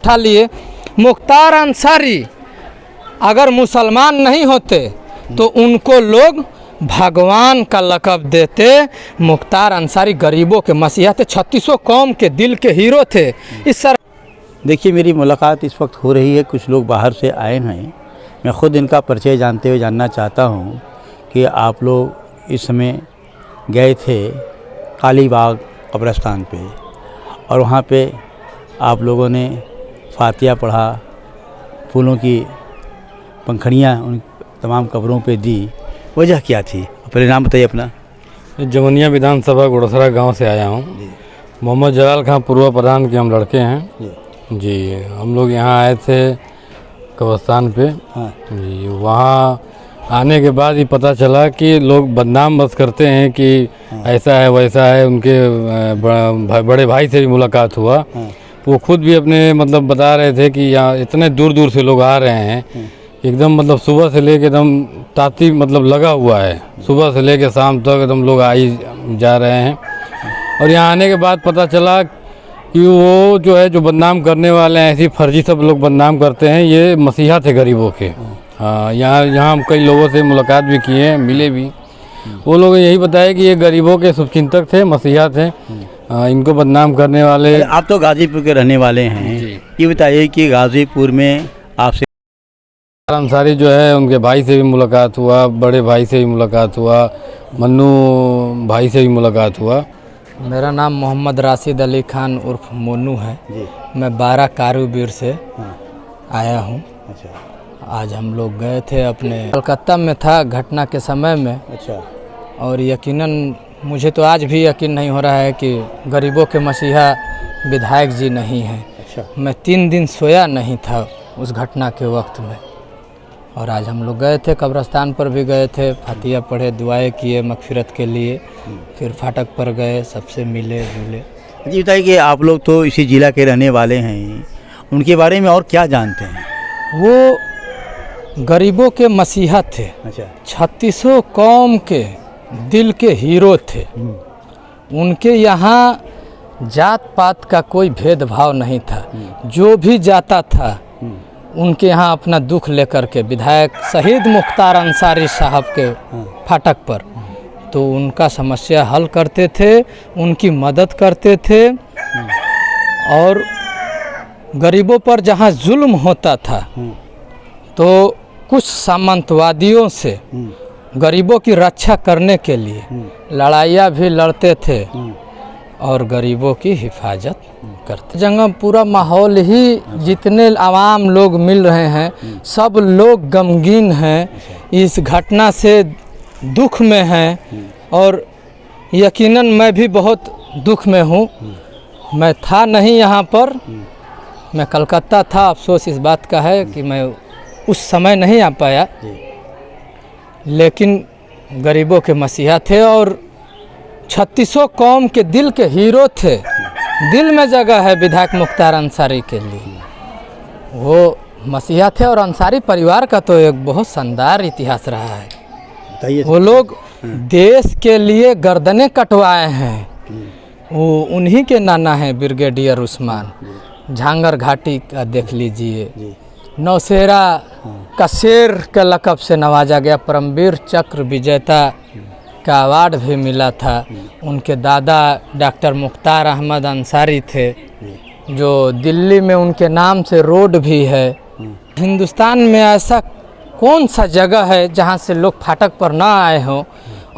उठा लिए। मुख्तार अंसारी अगर मुसलमान नहीं होते तो उनको लोग भगवान का लक़ब देते। मुख्तार अंसारी गरीबों के मसीहा थे, 3600 कौम के दिल के हीरो थे। इस सर देखिए, मेरी मुलाकात इस वक्त हो रही है, कुछ लोग बाहर से आए हैं। मैं ख़ुद इनका परिचय जानते हुए जानना चाहता हूँ कि आप लोग इस समय गए थे कालीबाग कब्रिस्तान पे और वहाँ पे आप लोगों ने फातिया पढ़ा, फूलों की पंखड़ियाँ उन तमाम कब्रों पे दी। वजह क्या थी? पहले नाम बताइए अपना। जमनिया विधानसभा गुड़सरा गांव से आया हूँ। मोहम्मद जलाल खां पूर्व प्रधान के हम लड़के हैं जी। हम लोग यहाँ आए थे कब्रिस्तान पे। हाँ जी, वहाँ आने के बाद ही पता चला कि लोग बदनाम बस करते हैं कि ऐसा है वैसा है। उनके बड़े भाई से भी मुलाकात हुआ। वो खुद भी अपने मतलब बता रहे थे कि यहाँ इतने दूर दूर से लोग आ रहे हैं, एकदम मतलब सुबह से लेके एकदम ताती मतलब लगा हुआ है, सुबह से लेके शाम तक एकदम लोग आ ही जा रहे हैं। और यहाँ आने के बाद पता चला कि वो जो है जो बदनाम करने वाले हैं, ऐसी फर्जी सब लोग बदनाम करते हैं, ये मसीहा थे गरीबों के। हाँ, यहाँ हम कई लोगों से मुलाकात भी किए हैं, मिले भी। वो लोग यही बताए कि ये गरीबों के शुभचिंतक थे, मसीहा थे। इनको बदनाम करने वाले। आप तो गाज़ीपुर के रहने वाले हैं, ये बताइए कि गाज़ीपुर में आपसे अंसारी जो है उनके भाई से भी मुलाकात हुआ, बड़े भाई से भी मुलाकात हुआ, मन्नू भाई से भी मुलाकात हुआ। मेरा नाम मोहम्मद राशिद अली खान उर्फ मोनू है जी। मैं 12 कारूबीर से हाँ। आया हूँ। अच्छा आज हम लोग गए थे, अपने कलकत्ता में था घटना के समय में। अच्छा। और यकीनन मुझे तो आज भी यकीन नहीं हो रहा है कि गरीबों के मसीहा विधायक जी नहीं हैं। अच्छा। मैं 3 दिन सोया नहीं था उस घटना के वक्त में। और आज हम लोग गए थे कब्रिस्तान पर भी गए थे, फातिया पढ़े, दुआएं किए मगफिरत के लिए। फिर फाटक पर गए, सबसे मिले जुले। जी बताइए कि आप लोग तो इसी ज़िला के रहने वाले हैं, उनके बारे में और क्या जानते हैं? वो गरीबों के मसीहा थे। अच्छा। 3600 कौम के दिल के हीरो थे। उनके यहाँ जात पात का कोई भेदभाव नहीं था। जो भी जाता था उनके यहाँ अपना दुख लेकर के विधायक शहीद मुख्तार अंसारी साहब के फाटक पर तो उनका समस्या हल करते थे, उनकी मदद करते थे। और गरीबों पर जहाँ जुल्म होता था तो कुछ सामंतवादियों से गरीबों की रक्षा करने के लिए लड़ाइयाँ भी लड़ते थे और गरीबों की हिफाजत करते। जगह पूरा माहौल ही, जितने आवाम लोग मिल रहे हैं सब लोग गमगीन हैं, इस घटना से दुख में हैं। और यकीनन मैं भी बहुत दुख में हूँ। मैं था नहीं यहाँ पर, मैं कलकत्ता था। अफसोस इस बात का है कि मैं उस समय नहीं आ पाया, लेकिन गरीबों के मसीहा थे और 3600 कौम के दिल के हीरो थे। दिल में जगह है विधायक मुख्तार अंसारी के लिए, वो मसीहा थे। और अंसारी परिवार का तो एक बहुत शानदार इतिहास रहा है। वो लोग देश के लिए गर्दनें कटवाए हैं। वो उन्हीं के नाना हैं ब्रिगेडियर उस्मान। झांगर घाटी का देख लीजिए, नौशेरा का शेर के लक़ब से नवाजा गया, परमवीर चक्र विजेता का अवार्ड भी मिला था। उनके दादा डॉक्टर मुख्तार अहमद अंसारी थे, जो दिल्ली में उनके नाम से रोड भी है। हिंदुस्तान में ऐसा कौन सा जगह है जहाँ से लोग फाटक पर ना आए हों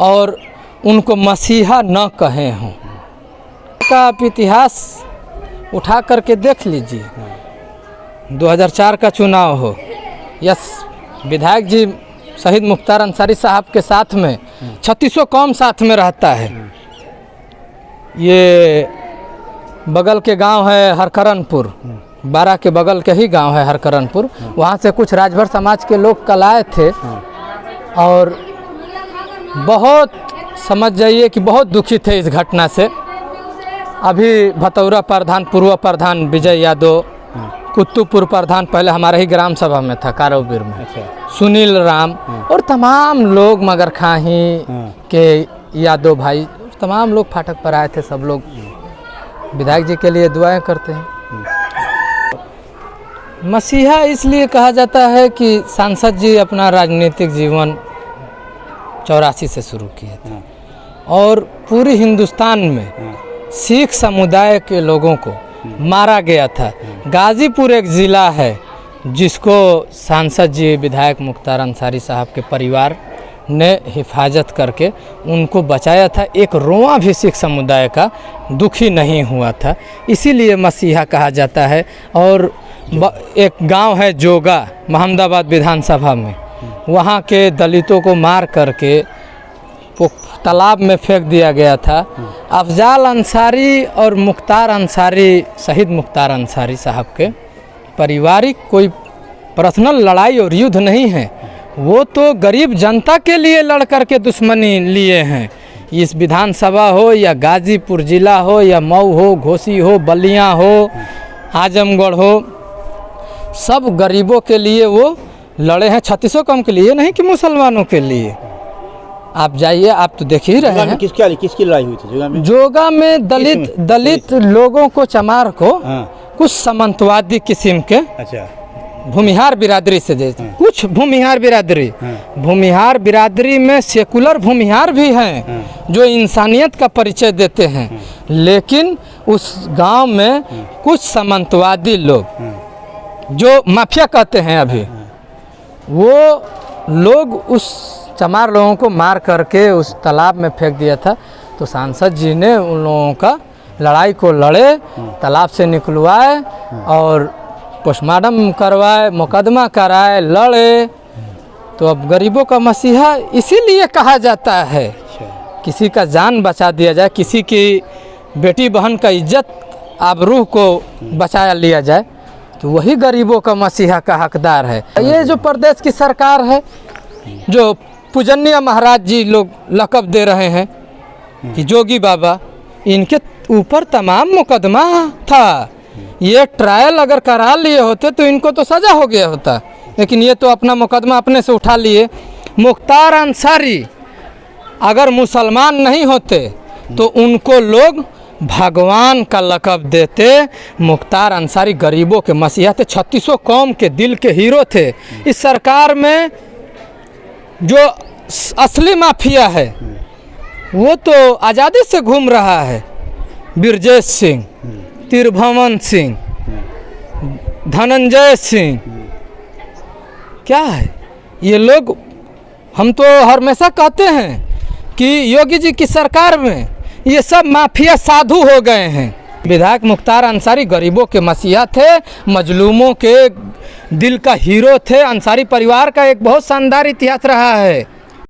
और उनको मसीहा न कहे हों? का आप इतिहास उठा करके देख लीजिए। 2004 का चुनाव हो, यस, विधायक जी शहीद मुख्तार अंसारी साहब के साथ में 3600 कौम साथ में रहता है। ये बगल के गांव है हरकरनपुर, 12 के बगल के ही गांव है हरकरनपुर। वहाँ से कुछ राजभर समाज के लोग कल आए थे और बहुत समझ जाइए कि बहुत दुखी थे इस घटना से। अभी भतौरा प्रधान, पूर्व प्रधान विजय यादव, कुत्तूपुर प्रधान पहले हमारे ही ग्राम सभा में था कारोबीर में, सुनील राम और तमाम लोग, मगर खाही के यादव भाई, तमाम लोग फाटक पर आए थे। सब लोग विधायक जी के लिए दुआएं करते हैं। मसीहा इसलिए कहा जाता है कि सांसद जी अपना राजनीतिक जीवन 84 से शुरू किए थे और पूरी हिंदुस्तान में सिख समुदाय के लोगों को मारा गया था। गाज़ीपुर एक ज़िला है जिसको सांसद जी विधायक मुख्तार अंसारी साहब के परिवार ने हिफाजत करके उनको बचाया था। एक रोआ भी सिख समुदाय का दुखी नहीं हुआ था, इसीलिए मसीहा कहा जाता है। और एक गांव है जोगा महमदाबाद विधानसभा में, वहाँ के दलितों को मार करके तालाब में फेंक दिया गया था। अफजाल अंसारी और मुख्तार अंसारी, शहीद मुख्तार अंसारी साहब के पारिवारिक कोई पर्सनल लड़ाई और युद्ध नहीं है, वो तो गरीब जनता के लिए लड़ कर के दुश्मनी लिए हैं। इस विधानसभा हो या गाज़ीपुर ज़िला हो या मऊ हो, घोसी हो, बलिया हो, आजमगढ़ हो, सब गरीबों के लिए वो लड़े हैं। 3600 कम के लिए नहीं कि मुसलमानों के लिए। आप जाइए, आप तो देख ही रहे हैं। किसकी लड़ाई हुई थी जोगा में? जोगा में दलित लोगों को, चमार को, कुछ सामंतवादी किस्म के, अच्छा, भूमिहार बिरादरी से जैसे कुछ भूमिहार बिरादरी, भूमिहार बिरादरी में सेकुलर भूमिहार भी हैं जो इंसानियत का परिचय देते हैं, लेकिन उस गांव में कुछ सामंतवादी लोग जो माफिया कहते हैं अभी, वो लोग उस चमार लोगों को मार करके उस तालाब में फेंक दिया था। तो सांसद जी ने उन लोगों का लड़ाई को लड़े, तालाब से निकलवाए और पोस्टमार्टम करवाए, मुकदमा कराए, लड़े। तो अब गरीबों का मसीहा इसीलिए कहा जाता है, किसी का जान बचा दिया जाए, किसी की बेटी बहन का इज्जत आबरूह को बचा लिया जाए, तो वही गरीबों का मसीहा का हकदार है। ये जो प्रदेश की सरकार है, जो पूजनीय महाराज जी लोग लक़ब दे रहे हैं कि जोगी बाबा, इनके ऊपर तमाम मुकदमा था। ये ट्रायल अगर करा लिए होते तो इनको तो सज़ा हो गया होता, लेकिन ये तो अपना मुकदमा अपने से उठा लिए। मुख्तार अंसारी अगर मुसलमान नहीं होते तो उनको लोग भगवान का लक़ब देते। मुख्तार अंसारी गरीबों के मसीहा थे, 3600 कौम के दिल के हीरो थे। इस सरकार में जो असली माफिया है वो तो आज़ादी से घूम रहा है, बिरजेश सिंह, तिरभवन सिंह, धनंजय सिंह, क्या है ये लोग। हम तो हमेशा कहते हैं कि योगी जी की सरकार में ये सब माफिया साधु हो गए हैं। विधायक मुख्तार अंसारी गरीबों के मसीहा थे, मजलूमों के दिल का हीरो थे। अंसारी परिवार का एक बहुत शानदार इतिहास रहा है।